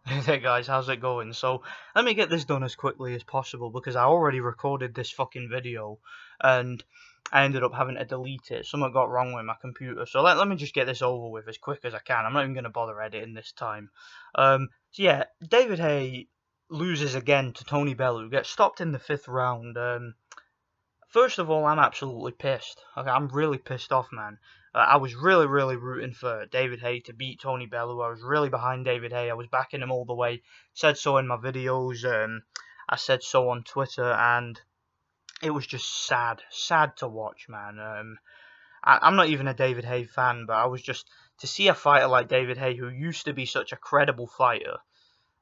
Hey guys, how's it going? So, let me get this done as quickly as possible because I already recorded this fucking video and I ended up having to delete it. Something got wrong with my computer. So let me just get this over with as quick as I can. I'm not even going to bother editing this time. So yeah, David Haye loses again to Tony Bellew, gets stopped in the 5th round. First of all, I'm absolutely pissed. Okay, I'm really pissed off, man. I was really rooting for David Haye to beat Tony Bellew. I was really behind David Haye. I was backing him all the way. Said so in my videos. I said so on Twitter, and it was just sad to watch, man. I'm not even a David Haye fan, but I was just to see a fighter like David Haye, who used to be such a credible fighter.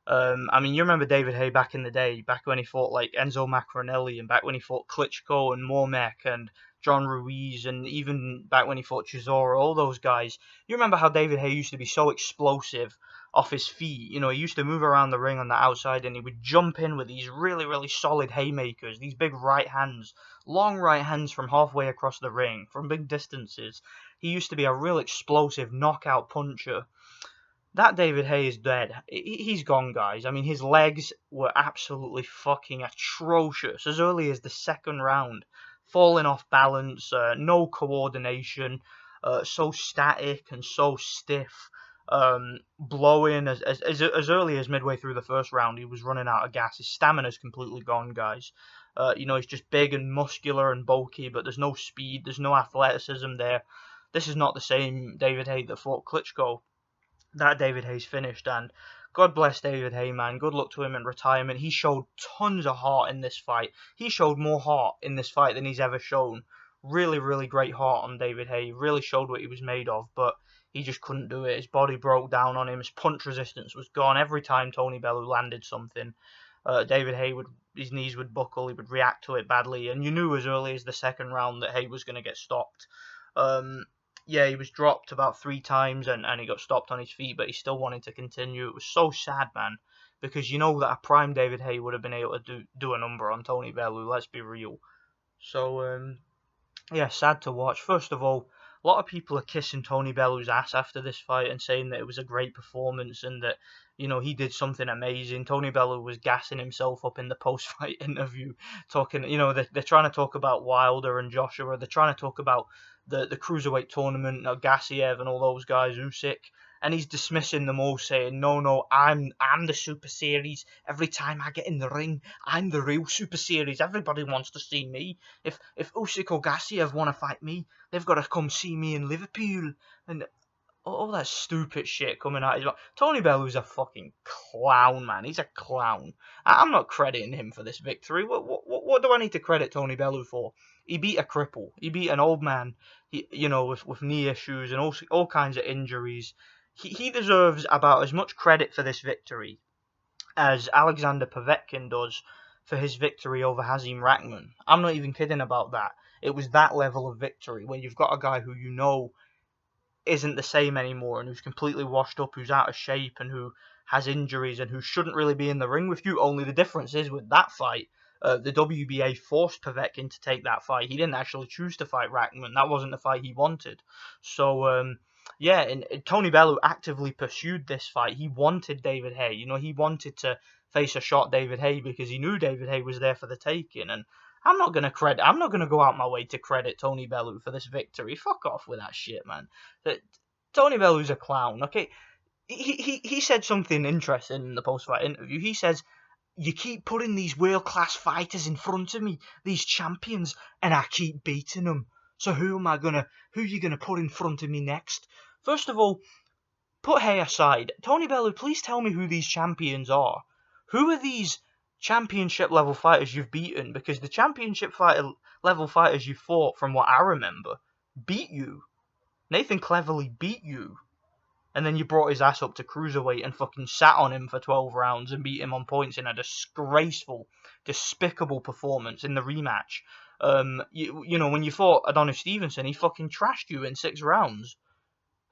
I mean, you remember David Haye back in the day, back when he fought like Enzo Maccarinelli, and back when he fought Klitschko and Mormek and John Ruiz, and even back when he fought Chisora, all those guys. You remember how David Haye used to be so explosive off his feet? You know, he used to move around the ring on the outside, and he would jump in with these really solid haymakers, these big right hands, long right hands from halfway across the ring, from big distances. He used to be a real explosive knockout puncher. That David Haye is dead. He's gone, guys. I mean, his legs were absolutely fucking atrocious as early as the 2nd round. Falling off balance, no coordination, so static and so stiff. Blowing as early as midway through the 1st round, he was running out of gas. His stamina's completely gone, guys. He's just big and muscular and bulky, but there's no speed, there's no athleticism there. This is not the same David Haye that fought Klitschko. That David Haye's finished, and God bless David Haye, man. Good luck to him in retirement. He showed tons of heart in this fight. He showed more heart in this fight than he's ever shown. Really great heart on David Haye. Really showed what he was made of, but he just couldn't do it. His body broke down on him. His punch resistance was gone. Every time Tony Bellew landed something, David Haye his knees would buckle. He would react to it badly, and you knew as early as the 2nd round that Haye was going to get stopped. Yeah, he was dropped about 3 times and he got stopped on his feet, but he still wanted to continue. It was so sad, man, because you know that a prime David Haye would have been able to do a number on Tony Bellew, let's be real. So, yeah, sad to watch. First of all, a lot of people are kissing Tony Bellew's ass after this fight and saying that it was a great performance and that, he did something amazing. Tony Bellew was gassing himself up in the post-fight interview, talking, they're trying to talk about Wilder and Joshua. They're trying to talk about the cruiserweight tournament, Gassiev and all those guys, Usyk, and he's dismissing them all, saying, "No, I'm the Super Series. Every time I get in the ring, I'm the real Super Series. Everybody wants to see me. If Usyk or Gassiev want to fight me, they've got to come see me in Liverpool." And all that stupid shit coming out. Tony Bellew's a fucking clown, man. He's a clown. I'm not crediting him for this victory. What do I need to credit Tony Bellew for? He beat a cripple. He beat an old man. With knee issues and all kinds of injuries. He deserves about as much credit for this victory as Alexander Povetkin does for his victory over Hazim Rahman. I'm not even kidding about that. It was that level of victory when you've got a guy who isn't the same anymore and who's completely washed up, who's out of shape and who has injuries and who shouldn't really be in the ring with you. Only the difference is with that fight, the WBA forced Povetkin to take that fight. He didn't actually choose to fight Rahman. That wasn't the fight he wanted. So, yeah, and Tony Bellew actively pursued this fight. He wanted David Haye. He wanted to face a shot David Haye because he knew David Haye was there for the taking. And I'm not gonna go out my way to credit Tony Bellew for this victory. Fuck off with that shit, man. Tony Bellew's a clown. Okay, he said something interesting in the post-fight interview. He says, "You keep putting these world-class fighters in front of me, these champions, and I keep beating them. So who are you gonna put in front of me next?" First of all, put Haye aside. Tony Bellew, please tell me who these champions are. Who are these championship level fighters you've beaten? Because the championship level fighters you fought, from what I remember, beat you. Nathan Cleverly beat you. And then you brought his ass up to cruiserweight and fucking sat on him for 12 rounds and beat him on points in a disgraceful, despicable performance in the rematch. When you fought Adonis Stevenson, he fucking trashed you in 6 rounds.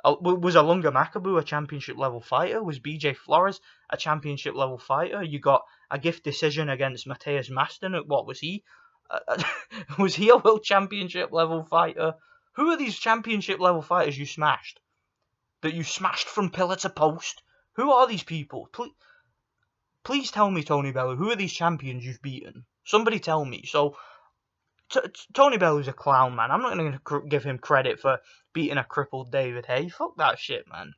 Was Alunga Makabu a championship level fighter? Was BJ Flores a championship level fighter? You got a gift decision against Mateus Mastin. What was he? Was he a world championship level fighter? Who are these championship level fighters you smashed? That you smashed from pillar to post? Who are these people? Please tell me, Tony Bellew, who are these champions you've beaten? Somebody tell me. So, Tony Bellew's a clown, man. I'm not going to give him credit for beating a crippled David Haye. Fuck that shit, man.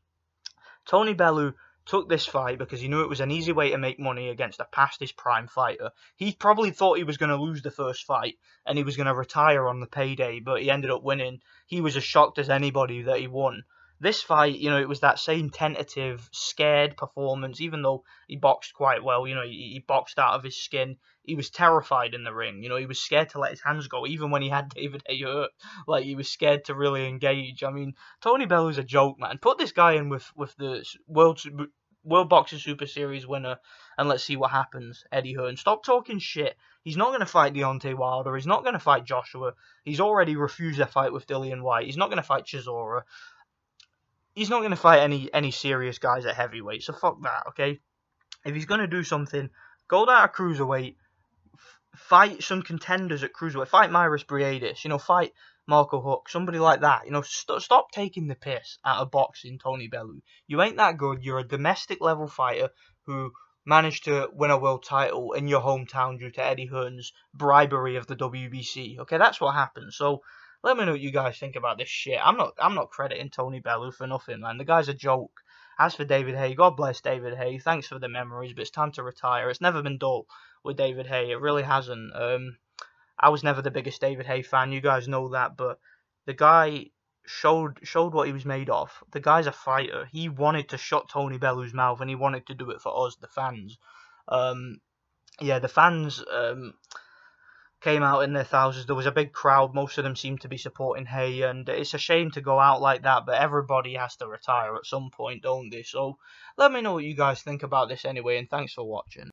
Tony Bellew took this fight because he knew it was an easy way to make money against a past his prime fighter. He probably thought he was going to lose the first fight and he was going to retire on the payday, but he ended up winning. He was as shocked as anybody that he won. This fight, it was that same tentative, scared performance, even though he boxed quite well. He boxed out of his skin. He was terrified in the ring. He was scared to let his hands go, even when he had David Haye hurt. Like, he was scared to really engage. I mean, Tony Bellew's a joke, man. Put this guy in with the World Boxing Super Series winner, and let's see what happens, Eddie Hearn. Stop talking shit. He's not going to fight Deontay Wilder. He's not going to fight Joshua. He's already refused a fight with Dillian Whyte. He's not going to fight Chisora. He's not going to fight any serious guys at heavyweight, so fuck that, okay? If he's going to do something, go down to cruiserweight, fight some contenders at cruiserweight, fight Myris Briedis, fight Marco Huck, somebody like that. Stop taking the piss out of boxing, Tony Bellew. You ain't that good. You're a domestic level fighter who managed to win a world title in your hometown due to Eddie Hearn's bribery of the WBC. Okay, that's what happened. So let me know what you guys think about this shit. I'm not crediting Tony Bellew for nothing, man. The guy's a joke. As for David Haye, God bless David Haye. Thanks for the memories, but it's time to retire. It's never been dull with David Haye. It really hasn't. I was never the biggest David Haye fan. You guys know that, but the guy showed what he was made of. The guy's a fighter. He wanted to shut Tony Bellew's mouth, and he wanted to do it for us, the fans. The fans came out in their thousands. There was a big crowd. Most of them seemed to be supporting Haye, and it's a shame to go out like that, but everybody has to retire at some point, don't they? So let me know what you guys think about this anyway, and thanks for watching.